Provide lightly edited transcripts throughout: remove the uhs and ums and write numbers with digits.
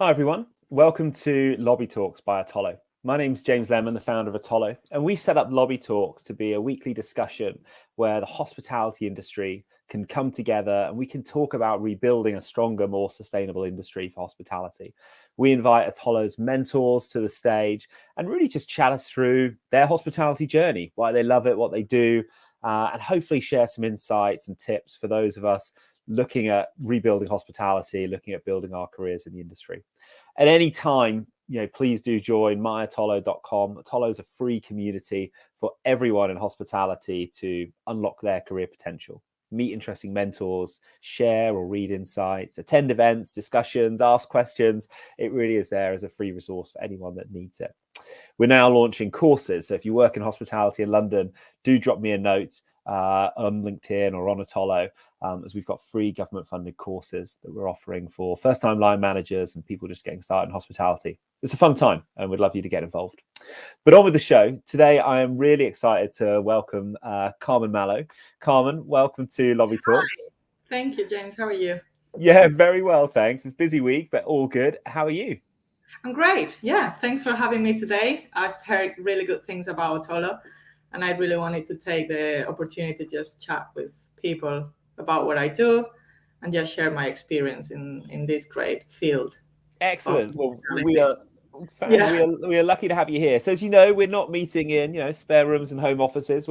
Hi everyone, welcome to Lobby Talks by Atollo. My name's James Lemon, the founder of Atollo, and we set up Lobby Talks to be a weekly discussion where the hospitality industry can come together and we can talk about rebuilding a stronger, more sustainable industry for hospitality. We invite Atollo's mentors to the stage and really just chat us through their hospitality journey, why they love it, what they do, and hopefully share some insights and tips for those of us looking at rebuilding hospitality, looking at building our careers in the industry. At any time, please do join myatollo.com. Atollo is a free community for everyone in hospitality to unlock their career potential, meet interesting mentors, share or read insights, attend events, discussions, ask questions. It really is there as a free resource for anyone that needs it. We're now launching courses. So if you work in hospitality in London, do drop me a note on LinkedIn or on Atollo, as we've got free government funded courses that we're offering for first-time line managers and people just getting started in hospitality. It's a fun time and we'd love you to get involved. But on with the show. Today, I am really excited to welcome Carmen Mallo. Carmen, welcome to Lobby Talks. Hi. Thank you, James. How are you? Yeah, very well, thanks. It's a busy week, but all good. How are you? I'm great. Yeah, thanks for having me today. I've heard really good things about Atollo, and I really wanted to take the opportunity to just chat with people about what I do and just share my experience in this great field. Excellent. Well, we Yeah. are lucky to have you here. So as you know, we're not meeting in spare rooms and home offices.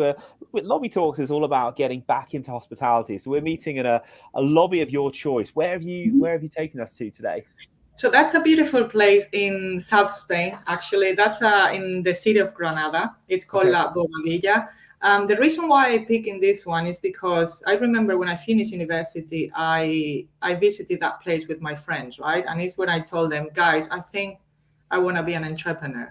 Lobby Talks is all about getting back into hospitality. So we're meeting in a lobby of your choice. Where have you taken us to today? So that's a beautiful place in South Spain. Actually, that's in the city of Granada. It's called La Bobadilla. The reason why I pick in this one is because I remember when I finished university, I visited that place with my friends, right? And it's when I told them, guys, I think I want to be an entrepreneur.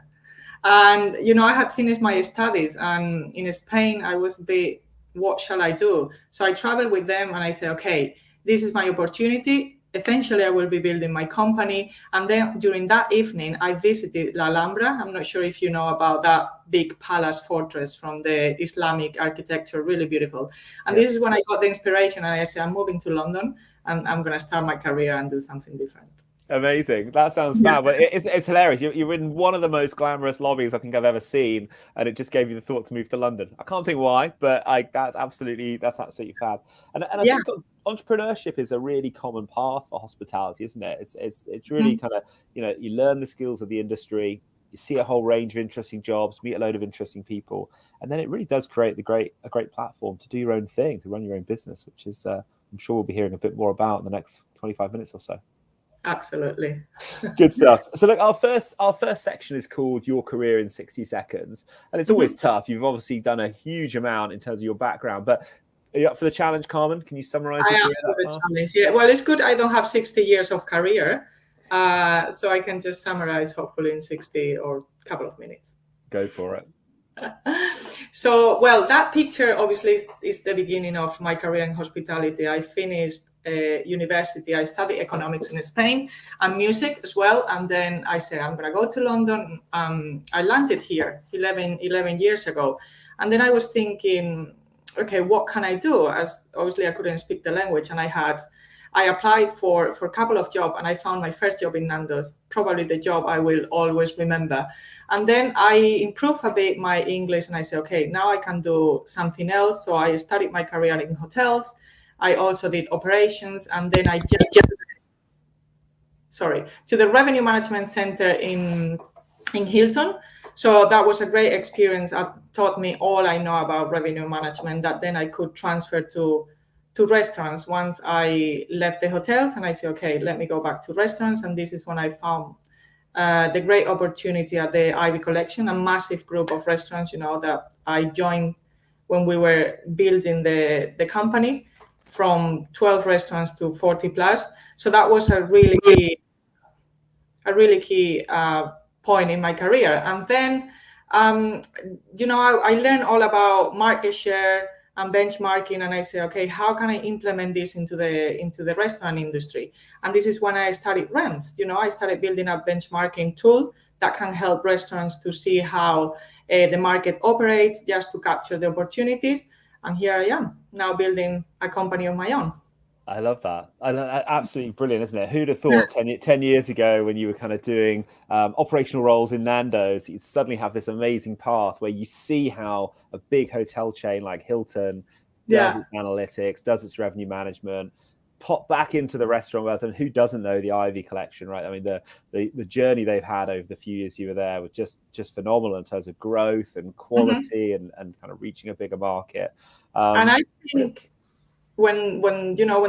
And, I had finished my studies, and in Spain, I was a bit, what shall I do? So I traveled with them and I said, okay, this is my opportunity. Essentially, I will be building my company. And then during that evening, I visited La Alhambra. I'm not sure if you know about that big palace fortress from the Islamic architecture, really beautiful. And This is when I got the inspiration. And I said, I'm moving to London and I'm going to start my career and do something different. Amazing. That sounds fab. But it's hilarious. You're in one of the most glamorous lobbies I think I've ever seen, and it just gave you the thought to move to London. I can't think why, but that's absolutely fab. And I think entrepreneurship is a really common path for hospitality, isn't it? It's really kind of you learn the skills of the industry, you see a whole range of interesting jobs, meet a load of interesting people, and then it really does create a great platform to do your own thing, to run your own business, which is I'm sure we'll be hearing a bit more about in the next 25 minutes or so. Absolutely. Good stuff. So look, our first section is called Your Career in 60 Seconds. And it's always tough. You've obviously done a huge amount in terms of your background, but are you up for the challenge, Carmen? Can you summarize your career that fast? Challenge. Yeah. Well, it's good I don't have 60 years of career, so I can just summarize hopefully in 60 or a couple of minutes. Go for it. So, well, that picture obviously is the beginning of my career in hospitality. I finished university. I studied economics in Spain and music as well. And then I said, I'm going to go to London. I landed here 11 years ago. And then I was thinking, okay, what can I do? As obviously I couldn't speak the language, and I applied for a couple of jobs, and I found my first job in Nando's, probably the job I will always remember. And then I improved a bit my English, and I said, okay, now I can do something else. So I started my career in hotels. I also did operations, and then I jumped to the revenue management center in Hilton. So that was a great experience. It taught me all I know about revenue management that then I could transfer to restaurants once I left the hotels, and I said, okay, let me go back to restaurants. And this is when I found the great opportunity at the Ivy Collection, a massive group of restaurants, that I joined when we were building the company from 12 restaurants to 40 plus. So that was a really key point in my career. And then, I learned all about market share and benchmarking, and I said, okay, how can I implement this into the restaurant industry? And this is when I started REMS. I started building a benchmarking tool that can help restaurants to see how the market operates, just to capture the opportunities. And here I am now building a company of my own. I love that. Absolutely brilliant, isn't it? Who'd have thought 10 years ago when you were kind of doing operational roles in Nando's, you suddenly have this amazing path where you see how a big hotel chain like Hilton does its analytics, does its revenue management, pop back into the restaurant world. And who doesn't know the Ivy collection, right? I mean, the journey they've had over the few years you were there was just phenomenal in terms of growth and quality and kind of reaching a bigger market. And I think when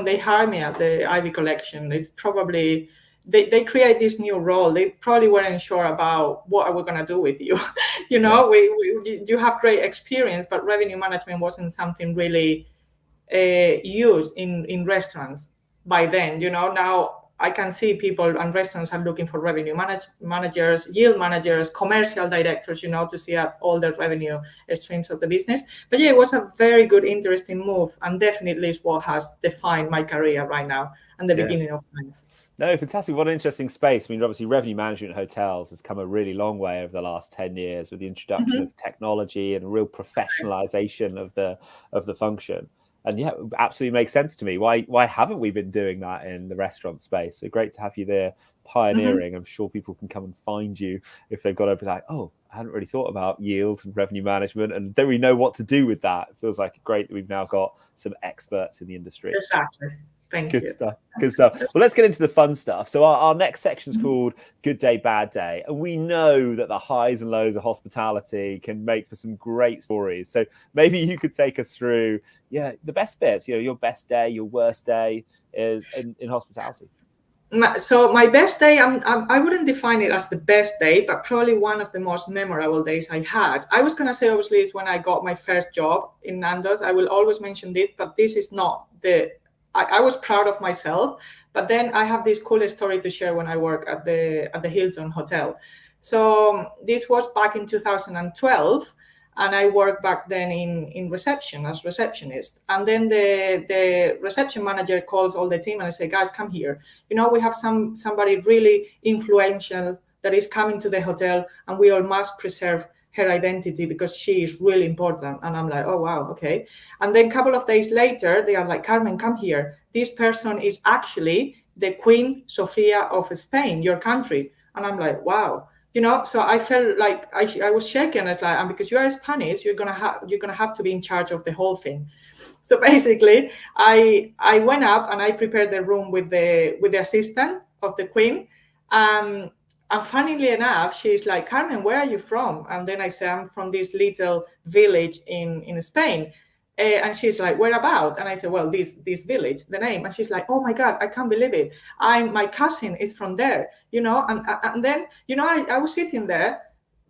they hire me at the Ivy collection, it's probably they create this new role. They probably weren't sure about what are we going to do with you. You have great experience, but revenue management wasn't something really used in restaurants by then. Now I can see people and restaurants are looking for revenue managers, yield managers, commercial directors, to see all the revenue streams of the business. But it was a very good, interesting move, and definitely is what has defined my career right now and the beginning of mine. No, fantastic. What an interesting space. I mean, obviously, revenue management in hotels has come a really long way over the last 10 years with the introduction of technology and a real professionalization of the function. And yeah, it absolutely makes sense to me. Why haven't we been doing that in the restaurant space? So great to have you there pioneering. I'm sure people can come and find you if they've got to be like, oh, I hadn't really thought about yield and revenue management and don't really know what to do with that. It feels like great that we've now got some experts in the industry. Exactly. Thank you. Good stuff. Well, let's get into the fun stuff. So our next section is called Good Day, Bad Day. And we know that the highs and lows of hospitality can make for some great stories. So maybe you could take us through, the best bits, your best day, your worst day in hospitality. So my best day, I wouldn't define it as the best day, but probably one of the most memorable days I had. I was going to say, obviously, it's when I got my first job in Nando's. I will always mention this, but this is not I was proud of myself, but then I have this cool story to share when I work at the Hilton Hotel. So this was back in 2012, and I worked back then in reception as receptionist. And then the reception manager calls all the team and I say, guys, come here. We have somebody really influential that is coming to the hotel, and we all must preserve her identity because she is really important. And I'm like, oh, wow, okay. And then a couple of days later, they are like, Carmen, come here. This person is actually the Queen Sofia of Spain, your country. And I'm like, wow. So I felt like I was shaken. It's like, and because you are Spanish, you're gonna have to be in charge of the whole thing. So basically, I went up and I prepared the room with the assistant of the Queen. And funnily enough, she's like, Carmen, where are you from? And then I say, I'm from this little village in Spain. And she's like, where about? And I said, well, this village, the name. And she's like, oh my God, I can't believe it. My cousin is from there, And then, I was sitting there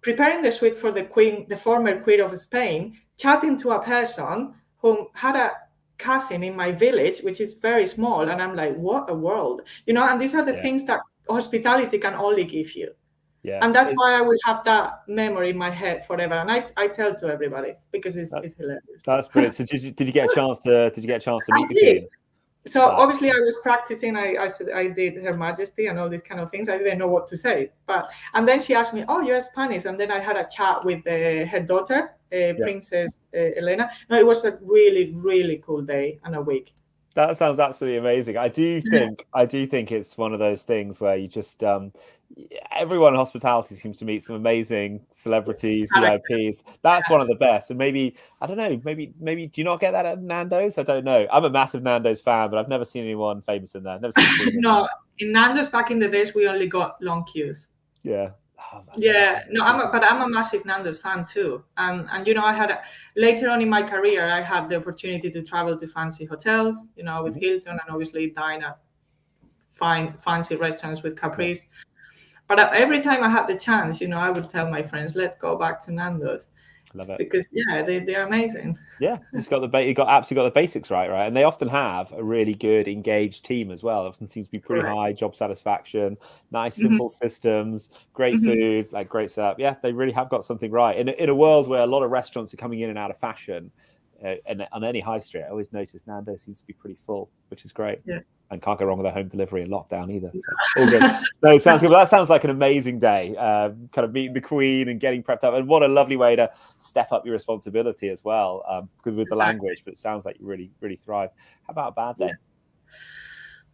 preparing the suite for the Queen, the former Queen of Spain, chatting to a person who had a cousin in my village, which is very small. And I'm like, what a world, And these are the things that hospitality can only give you. And that's why I will have that memory in my head forever. And I tell to everybody because it's hilarious. That's brilliant. So did you get a chance to meet the Queen? So obviously I was practicing. I said I did Her Majesty and all these kind of things. I didn't know what to say, and then she asked me, "Oh, you're Spanish." And then I had a chat with her daughter, Princess Elena. No, it was a really, really cool day and a week. That sounds absolutely amazing. I do think it's one of those things where you just everyone in hospitality seems to meet some amazing celebrities, VIPs. That's one of the best. And maybe I don't know. Maybe do you not get that at Nando's? I don't know. I'm a massive Nando's fan, but I've never seen anyone famous in there. Never seen no, in Nando's back in the days we only got long queues. Yeah. Oh, no, I'm a massive Nando's fan too, and I had later on in my career I had the opportunity to travel to fancy hotels, with Hilton, and obviously dine at fancy restaurants with Caprice. But every time I had the chance, I would tell my friends, let's go back to Nando's. Love it. Because they're amazing. Yeah, you absolutely got the basics right, and they often have a really good engaged team as well. It often seems to be pretty high job satisfaction, nice simple systems, great food, like great setup. Yeah, they really have got something right in a world where a lot of restaurants are coming in and out of fashion. And on any high street, I always notice Nando's seems to be pretty full, which is great. Yeah. And can't go wrong with their home delivery and lockdown either. So, all good. No, it sounds good. Well, that sounds like an amazing day. Kind of meeting the Queen and getting prepped up. And what a lovely way to step up your responsibility as well, with the language. But it sounds like you really, really thrive. How about a bad day?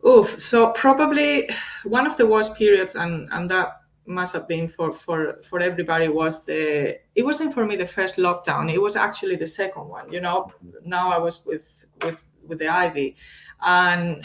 Oof. So probably one of the worst periods, and that must have been for everybody, it wasn't for me the first lockdown. It was actually the second one. Now I was with the Ivy, and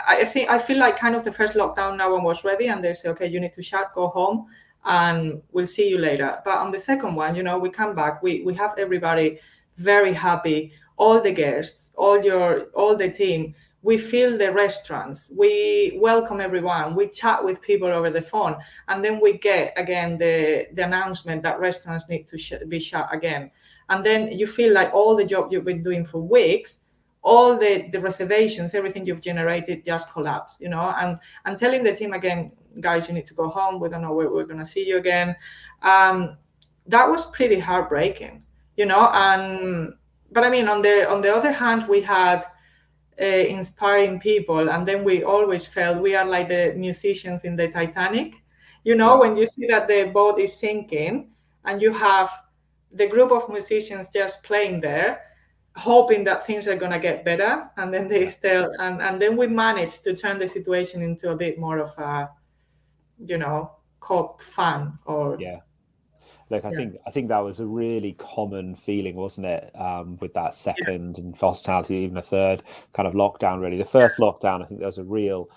I feel like kind of the first lockdown, no one was ready, and they say, okay, you need to shut, go home, and we'll see you later. But on the second one, we come back, we have everybody very happy, all the guests, all the team. We fill the restaurants, we welcome everyone, we chat with people over the phone, and then we get again the announcement that restaurants need to be shut again. And then you feel like all the job you've been doing for weeks, all the reservations, everything you've generated just collapse, and telling the team again, guys, you need to go home, we don't know where we're going to see you again. That was pretty heartbreaking, and but I mean, on the other hand, we had inspiring people, and then we always felt we are like the musicians in the Titanic, Yeah. when you see that the boat is sinking and you have the group of musicians just playing there, hoping that things are going to get better, and then they still, and then we managed to turn the situation into a bit more of a cop fun. Or Yeah. Look, I think that was a really common feeling, wasn't it? With that second and for hospitality, even a third kind of lockdown. Really, the first lockdown, I think there was a real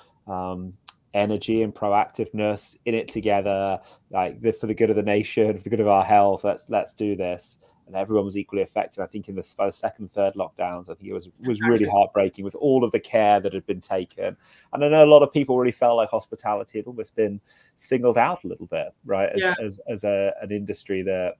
energy and proactiveness in it together, like for the good of the nation, for the good of our health. Let's do this. And everyone was equally affected. I think by the second, third lockdowns, I think it was really heartbreaking with all of the care that had been taken. And I know a lot of people really felt like hospitality had almost been singled out a little bit, right? As an industry that,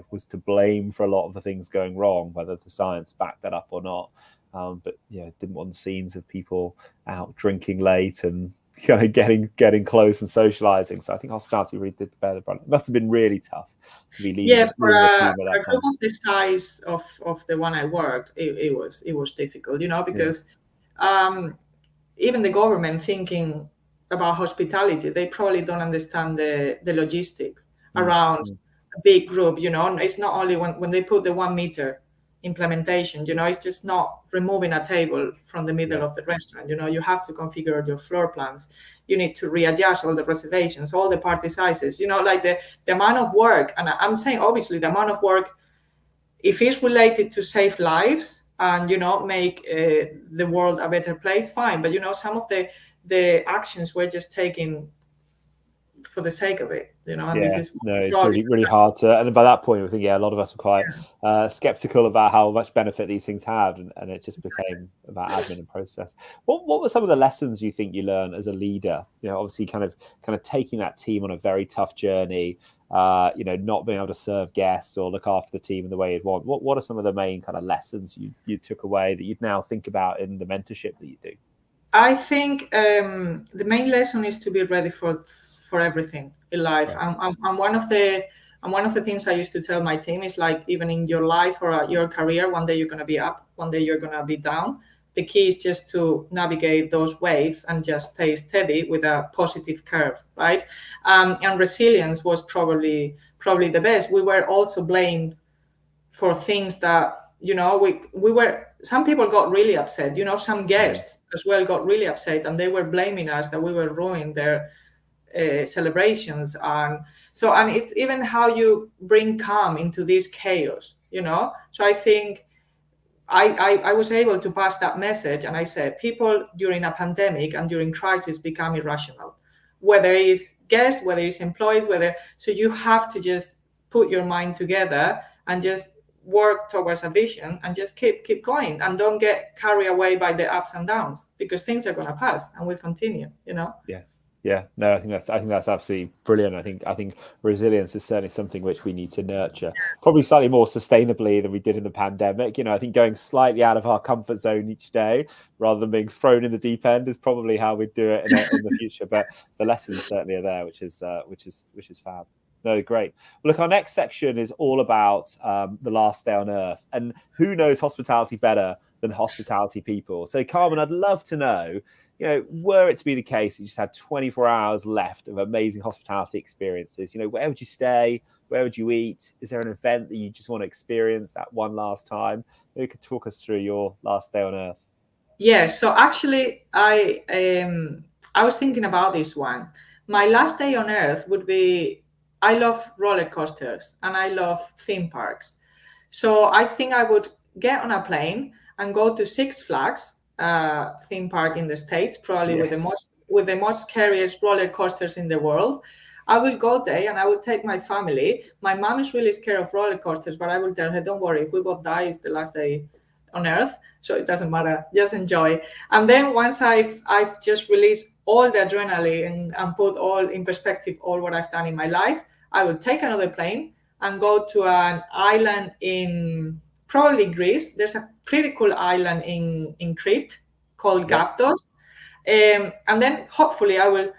was to blame for a lot of the things going wrong, whether the science backed that up or not. But didn't want scenes of people out drinking late and kind of getting close and socializing. So I think hospitality really did bear the brunt. It must have been really tough to be leading for the a team at that group time. of the size of the one I worked, it was difficult, because even the government thinking about hospitality, they probably don't understand the logistics around a big group. It's not only when they put the 1 meter implementation, it's just not removing a table from the middle of the restaurant. You have to configure your floor plans, you need to readjust all the reservations, all the party sizes, like the amount of work. And I'm saying, obviously, the amount of work, if it's related to save lives and make the world a better place, fine. But some of the actions were just taken for the sake of it, and this is it's really hard to. And by that point, I think a lot of us were quite skeptical about how much benefit these things had, and it just became about admin and process. What were some of the lessons you think you learned as a leader? Obviously, kind of taking that team on a very tough journey. Not being able to serve guests or look after the team in the way you'd want. What are some of the main kind of lessons you took away that you'd now think about in the mentorship that you do? I think the main lesson is to be ready for everything in life. Right. And one of the things I used to tell my team is, like, even in your life or your career, one day you're going to be up, one day you're going to be down. The key is just to navigate those waves and just stay steady with a positive curve, right? And resilience was probably the best. We were also blamed for things that, we were, some people got really upset, some guests as well got really upset, and they were blaming us that we were ruining their celebrations. And it's even how you bring calm into this chaos, so I think I was able to pass that message. And I said, people during a pandemic and during crisis become irrational, whether it's guests, whether it's employees, so you have to just put your mind together and just work towards a vision and just keep going, and don't get carried away by the ups and downs, because things are going to pass and will continue. No, I think that's absolutely brilliant. I think resilience is certainly something which we need to nurture, probably slightly more sustainably than we did in the pandemic. I think going slightly out of our comfort zone each day rather than being thrown in the deep end is probably how we'd do it in the future. But the lessons certainly are there, which is fab. No, great. Well, look, our next section is all about the last day on Earth, and who knows hospitality better than hospitality people? So, Carmen, I'd love to know, were it to be the case that you just had 24 hours left of amazing hospitality experiences, where would you stay? Where would you eat? Is there an event that you just want to experience that one last time? Maybe you could talk us through your last day on Earth. Yes. So actually, I was thinking about this one. My last day on Earth would be. I love roller coasters and I love theme parks. So I think I would get on a plane and go to Six Flags theme park in the States, probably Yes. with the most scariest roller coasters in the world. I will go there and I will take my family. My mom is really scared of roller coasters, but I will tell her, don't worry, if we both die, it's the last day on Earth, so it doesn't matter. Just enjoy. And then once I've just released all the adrenaline and put all in perspective all what I've done in my life, I will take another plane and go to an island in probably Greece. There's a pretty cool island in Crete called Yep. Gavdos. And then hopefully I will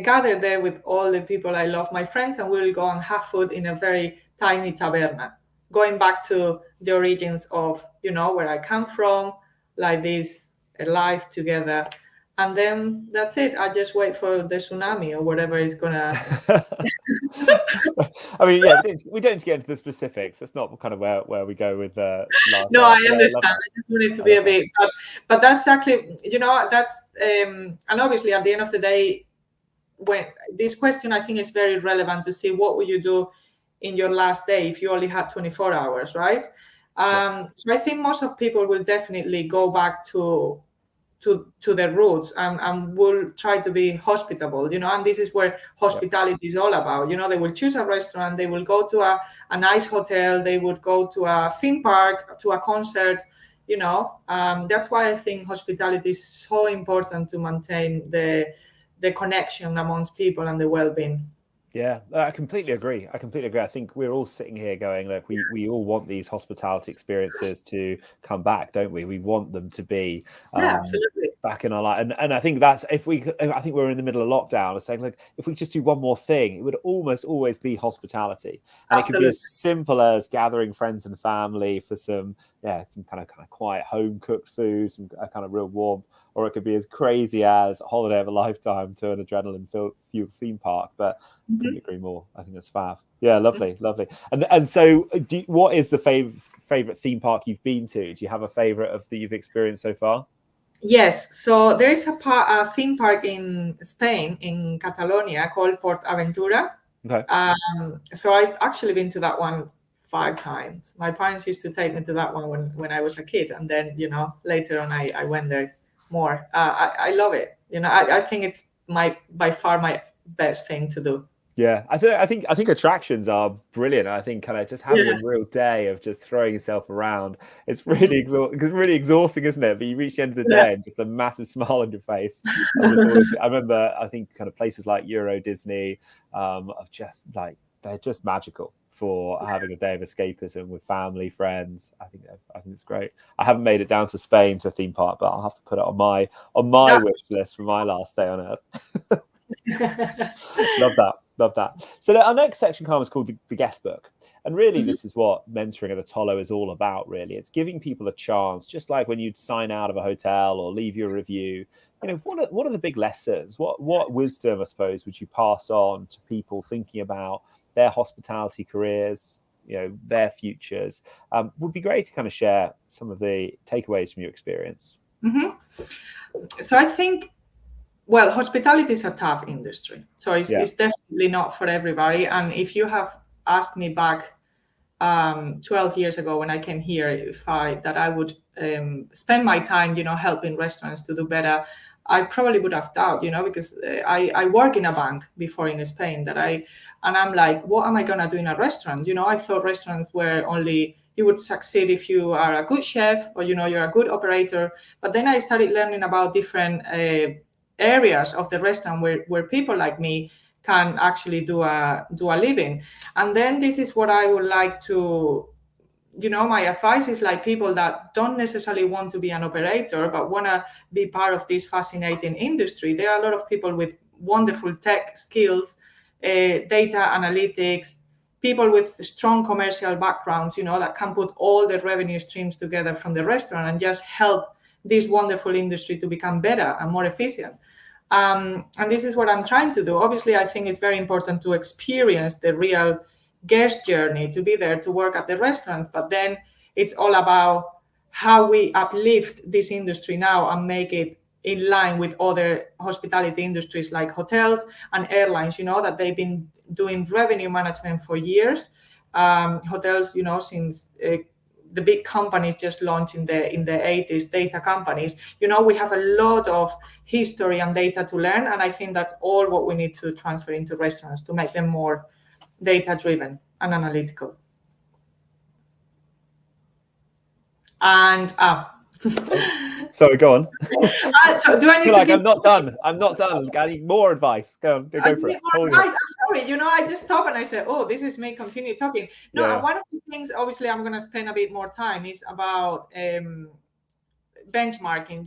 gather there with all the people I love, my friends, and we'll go and have food in a very tiny taberna, going back to the origins of, where I come from, like this, life together. And then that's it. I just wait for the tsunami or whatever is gonna. I mean, yeah, we don't need to get into the specifics. That's not kind of where we go with last No, day. I But I love understand. that. I just wanted to I be love a that. bit, but that's exactly, that's, and obviously at the end of the day, when this question, I think is very relevant to see what would you do in your last day if you only had 24 hours, right? Yeah. So I think most of people will definitely go back to their roots and will try to be hospitable, and this is where Yeah. hospitality is all about. They will choose a restaurant, they will go to a nice hotel, they would go to a theme park, to a concert. That's why I think hospitality is so important to maintain the connection amongst people and the well-being. Yeah, I completely agree. I think we're all sitting here going, look, we all want these hospitality experiences to come back, don't we? We want them to be Yeah, absolutely. back in our life. And I think that's I think we're in the middle of lockdown. It's saying, look, if we just do one more thing, it would almost always be hospitality. And it could be Absolutely. as simple as gathering friends and family for some kind of quiet home cooked food, some kind of real warmth, or it could be as crazy as a holiday of a lifetime to an adrenaline fueled theme park. But couldn't agree more. I think that's fab. Yeah, lovely. And so, what is the favorite theme park you've been to? Do you have a favorite of that you've experienced so far? Yes, so there is a theme park in Spain, in Catalonia, called Port Aventura. Okay. So I've actually been to that one 5 times. My parents used to take me to that one when I was a kid, and then later on I went there more. I love it. I think it's by far my best thing to do. Yeah, I think attractions are brilliant. I think kind of just having a Yeah. real day of just throwing yourself around. It's really really exhausting, isn't it? But you reach the end of the Yeah. day and just a massive smile on your face. I remember, I think kind of places like Euro Disney of just like they're just magical for having a day of escapism with family, friends. I think it's great. I haven't made it down to Spain to a theme park, but I'll have to put it on my Yeah. wish list for my last day on Earth. Love that. So our next section, Carmen, is called the guest book. And really, this is what mentoring at Atollo is all about, really. It's giving people a chance, just like when you'd sign out of a hotel or leave your review. What are the big lessons? What wisdom, I suppose, would you pass on to people thinking about their hospitality careers, their futures? Would be great to kind of share some of the takeaways from your experience. So I think, well, hospitality is a tough industry. So it's definitely not for everybody. And if you have asked me back 12 years ago when I came here, that I would spend my time, helping restaurants to do better, I probably would have doubt, because I work in a bank before in Spain and I'm like, what am I gonna do in a restaurant? I thought restaurants were only, you would succeed if you are a good chef or you're a good operator. But then I started learning about different areas of the restaurant where people like me can actually do a living. And then this is what I would like to, my advice is like people that don't necessarily want to be an operator but want to be part of this fascinating industry. There are a lot of people with wonderful tech skills, data analytics, people with strong commercial backgrounds, that can put all the revenue streams together from the restaurant and just help this wonderful industry to become better and more efficient. And this is what I'm trying to do. Obviously, I think it's very important to experience the real guest journey, to be there, to work at the restaurants. But then it's all about how we uplift this industry now and make it in line with other hospitality industries like hotels and airlines, that they've been doing revenue management for years. Hotels, since the big companies just launched in the 80s, data companies, we have a lot of history and data to learn. And I think that's all what we need to transfer into restaurants to make them more data driven and analytical. And sorry, go on. So do I need to I'm not done. I'm not done. I need more advice. Go for it. I'm sorry. I just stopped and I said, "Oh, this is me. Continue talking." No, and one of the things, obviously, I'm going to spend a bit more time is about benchmarking.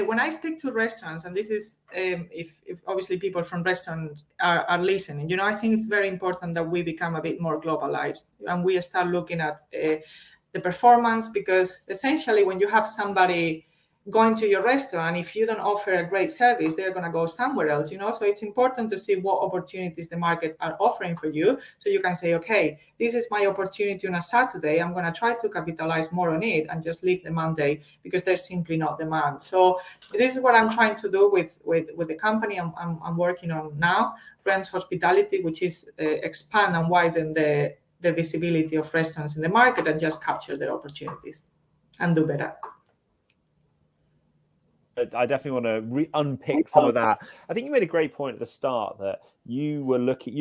When I speak to restaurants, and this is if obviously people from restaurants are listening, I think it's very important that we become a bit more globalized and we start looking at the performance, because essentially when you have somebody going to your restaurant, if you don't offer a great service, they're going to go somewhere else, so it's important to see what opportunities the market are offering for you, so you can say, okay, this is my opportunity on a Saturday, I'm going to try to capitalize more on it and just leave the Monday because there's simply not demand. So this is what I'm trying to do with the company I'm working on now, REMS Hospitality, which is expand and widen the visibility of restaurants in the market and just capture their opportunities and do better. I definitely want to unpick some of that. I think you made a great point at the start that you were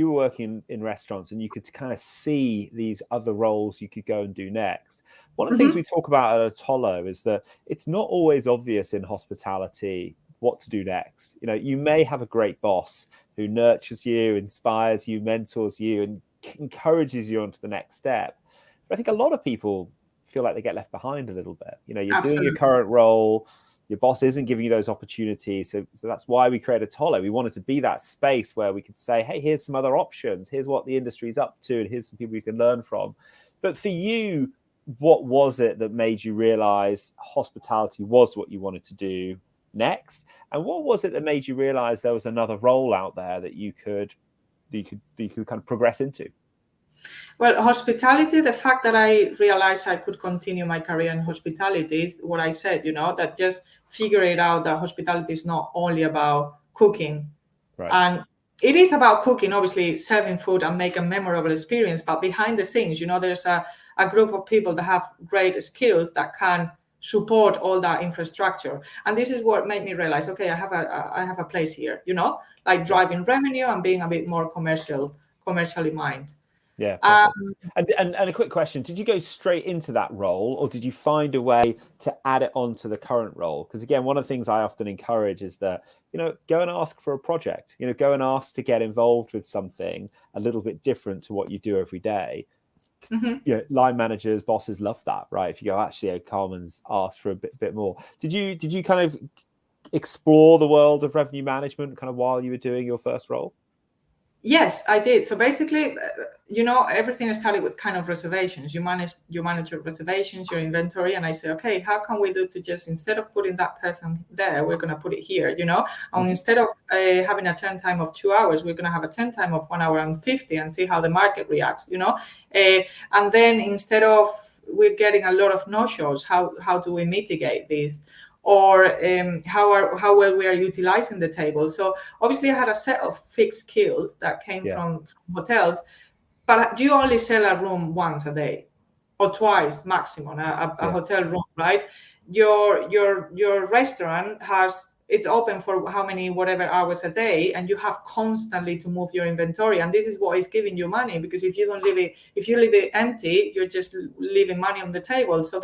working in restaurants and you could kind of see these other roles you could go and do next. One of the things we talk about at Atollo is that it's not always obvious in hospitality what to do next. You may have a great boss who nurtures you, inspires you, mentors you, and encourages you onto the next step. But I think a lot of people feel like they get left behind a little bit. You're Absolutely. Doing your current role, your boss isn't giving you those opportunities. So that's why we created Atollo. We wanted to be that space where we could say, hey, here's some other options. Here's what the industry's up to. And here's some people you can learn from. But for you, what was it that made you realize hospitality was what you wanted to do next? And what was it that made you realize there was another role out there that you could kind of progress into? Well, hospitality, the fact that I realized I could continue my career in hospitality is what I said, that just figure it out that hospitality is not only about cooking. Right. And it is about cooking, obviously, serving food and make a memorable experience. But behind the scenes, there's a group of people that have great skills that can support all that infrastructure. And this is what made me realize, okay, I have a place here, like driving revenue and being a bit more commercially minded. Yeah. And a quick question, did you go straight into that role or did you find a way to add it on to the current role? Because again, one of the things I often encourage is that, go and ask for a project, go and ask to get involved with something a little bit different to what you do every day. Line managers, bosses love that, right? If you go, actually, Carmen's asked for a bit more. Did you kind of explore the world of revenue management kind of while you were doing your first role? Yes, I did. So basically, everything started with kind of reservations. You manage your reservations, your inventory, and I say, okay, how can we do to just, instead of putting that person there, we're going to put it here, and instead of having a turn time of 2 hours, we're going to have a turn time of 1 hour and 50 and see how the market reacts, and then instead of we're getting a lot of no-shows, how do we mitigate this? Or how well we are utilizing the table. So obviously I had a set of fixed skills that came from hotels, but you only sell a room once a day or twice maximum, a hotel room, right? Your restaurant it's open for how many, whatever hours a day, and you have constantly to move your inventory. And this is what is giving you money, because if you leave it empty, you're just leaving money on the table. So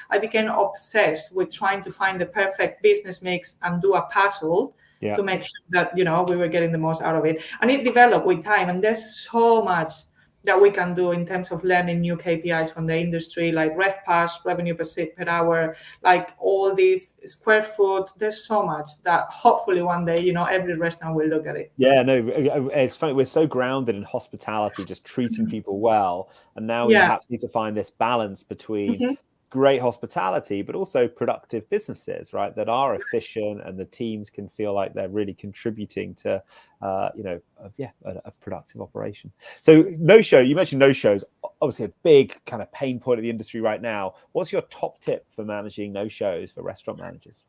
I became obsessed with trying to find the perfect business mix and do a puzzle to make sure that, we were getting the most out of it. And it developed with time. And there's so much that we can do in terms of learning new KPIs from the industry, like RevPAS, revenue per seat per hour, like all these square foot. There's so much that hopefully one day, every restaurant will look at it. Yeah, no, it's funny. We're so grounded in hospitality, just treating people well. And now we perhaps need to find this balance between great hospitality, but also productive businesses, right, that are efficient and the teams can feel like they're really contributing to, a productive operation. So no-show, you mentioned no-shows, obviously a big kind of pain point of the industry right now. What's your top tip for managing no-shows for restaurant managers?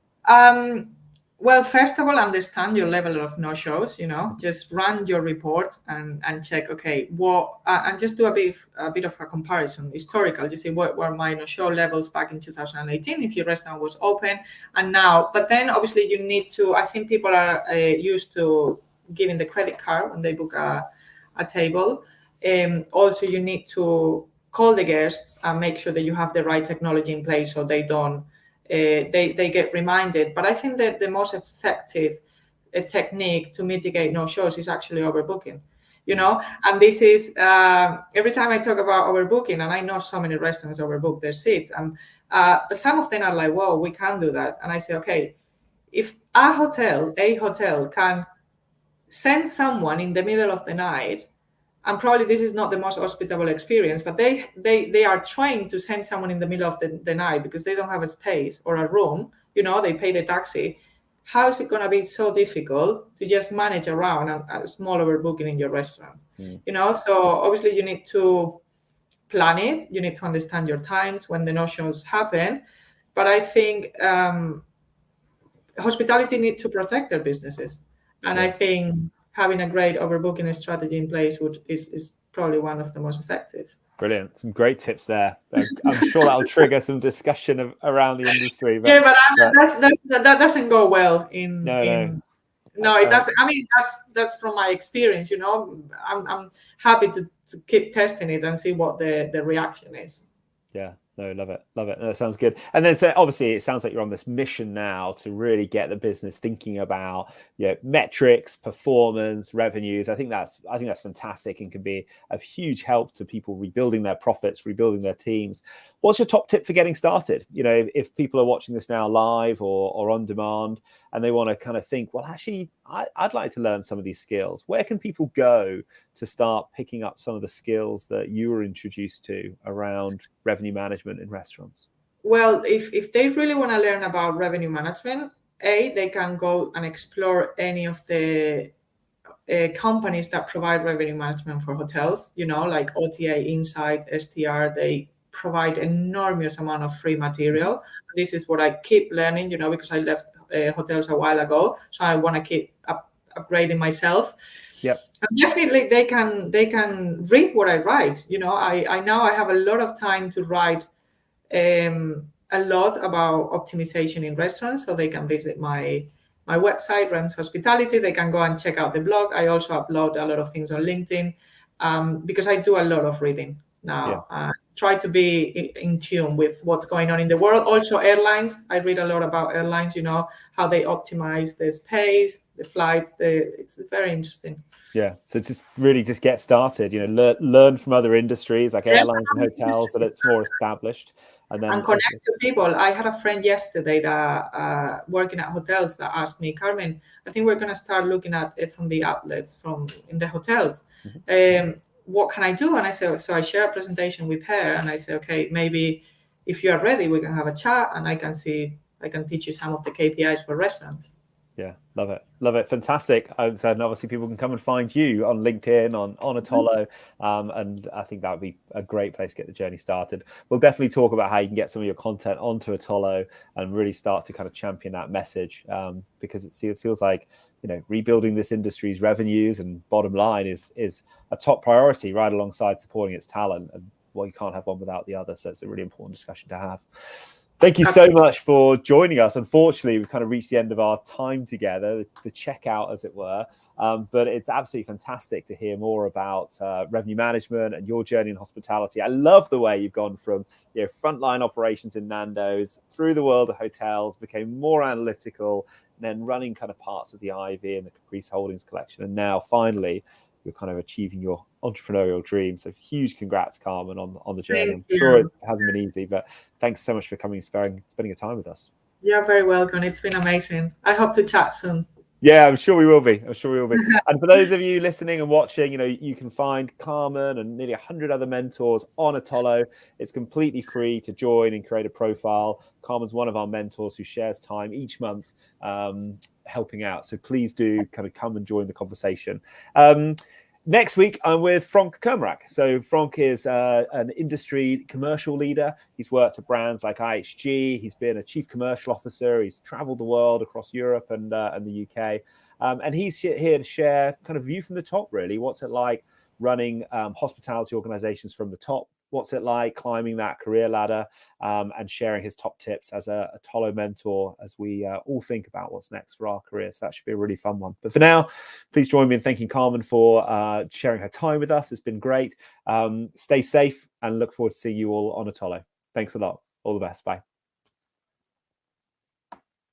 Well, first of all, understand your level of no-shows. Just run your reports and check. Okay, and just do a bit of a comparison, historical. You see what were my no-show levels back in 2018 if your restaurant was open, and now. But then obviously you need to. I think people are used to giving the credit card when they book a table. Also, you need to call the guests and make sure that you have the right technology in place so they don't. They get reminded. But I think that the most effective technique to mitigate no-shows is actually overbooking. And this is every time I talk about overbooking, and I know so many restaurants overbook their seats, but some of them are like, whoa, we can't do that. And I say, okay, if a hotel can send someone in the middle of the night, and probably this is not the most hospitable experience, but they are trying to send someone in the middle of the night because they don't have a space or a room, they pay the taxi. How is it going to be so difficult to just manage around a small overbooking in your restaurant? So obviously you need to plan it. You need to understand your times when the no-shows happen. But I think hospitality need to protect their businesses. And I think having a great overbooking strategy in place is probably one of the most effective. Brilliant. Some great tips there. I'm sure that'll trigger some discussion around the industry. But that doesn't go well No, it doesn't. I mean, that's from my experience. I'm happy to keep testing it and see what the reaction is. Yeah. No, love it. No, that sounds good. And then, so obviously, it sounds like you're on this mission now to really get the business thinking about metrics, performance, revenues. I think that's fantastic and can be a huge help to people rebuilding their profits, rebuilding their teams. What's your top tip for getting started? If people are watching this now live or on demand, and they want to kind of think, well, actually, I'd like to learn some of these skills. Where can people go to start picking up some of the skills that you were introduced to around revenue management in restaurants? Well, if they really want to learn about revenue management, they can go and explore any of the companies that provide revenue management for hotels, like OTA, Insights, STR. They provide enormous amount of free material. This is what I keep learning, because I left hotels a while ago, so I want to keep upgrading myself. Yep. And definitely they can read what I write. I now I have a lot of time to write a lot about optimization in restaurants, so they can visit my website, REMS Hospitality. They can go and check out the blog. I also upload a lot of things on LinkedIn because I do a lot of reading now. Yeah. Try to be in tune with what's going on in the world. Also airlines. I read a lot about airlines, how they optimize the space, the flights. It's very interesting. Yeah. So just get started, learn from other industries like airlines and hotels that it's more established. And connect to people. I had a friend yesterday that working at hotels that asked me, Carmen, I think we're going to start looking at F&B outlets in the hotels. Mm-hmm. What can I do? And I said, so I share a presentation with her, and I said, okay, maybe if you are ready, we can have a chat, and I can teach you some of the KPIs for restaurants. Yeah, love it. Fantastic. And obviously people can come and find you on LinkedIn, on Atollo. And I think that would be a great place to get the journey started. We'll definitely talk about how you can get some of your content onto Atollo and really start to kind of champion that message, because it feels like, rebuilding this industry's revenues and bottom line is a top priority right alongside supporting its talent. And you can't have one without the other. So it's a really important discussion to have. Thank you so much for joining us. Unfortunately, we've kind of reached the end of our time together, the checkout, as it were. But it's absolutely fantastic to hear more about revenue management and your journey in hospitality. I love the way you've gone from frontline operations in Nando's through the world of hotels, became more analytical, and then running kind of parts of the IV and the Caprice Holdings collection. And now, finally, you're kind of achieving your entrepreneurial dream. So huge congrats, Carmen, on the journey. I'm sure it hasn't been easy, but thanks so much for coming and spending your time with us. You're very welcome. It's been amazing. I hope to chat soon. Yeah, I'm sure we will be. I'm sure we will be. And for those of you listening and watching, you can find Carmen and nearly 100 other mentors on Atollo. It's completely free to join and create a profile. Carmen's one of our mentors who shares time each month helping out. So please do kind of come and join the conversation. Next week, I'm with Frank Kermarak. So Frank is an industry commercial leader. He's worked at brands like IHG. He's been a chief commercial officer. He's traveled the world across Europe and the UK. And he's here to share kind of view from the top, really. What's it like running hospitality organizations from the top? What's it like climbing that career ladder and sharing his top tips as a Atollo mentor as we all think about what's next for our careers. So that should be a really fun one. But for now, please join me in thanking Carmen for sharing her time with us. It's been great. Stay safe and look forward to seeing you all on Atollo. Thanks a lot. All the best. Bye.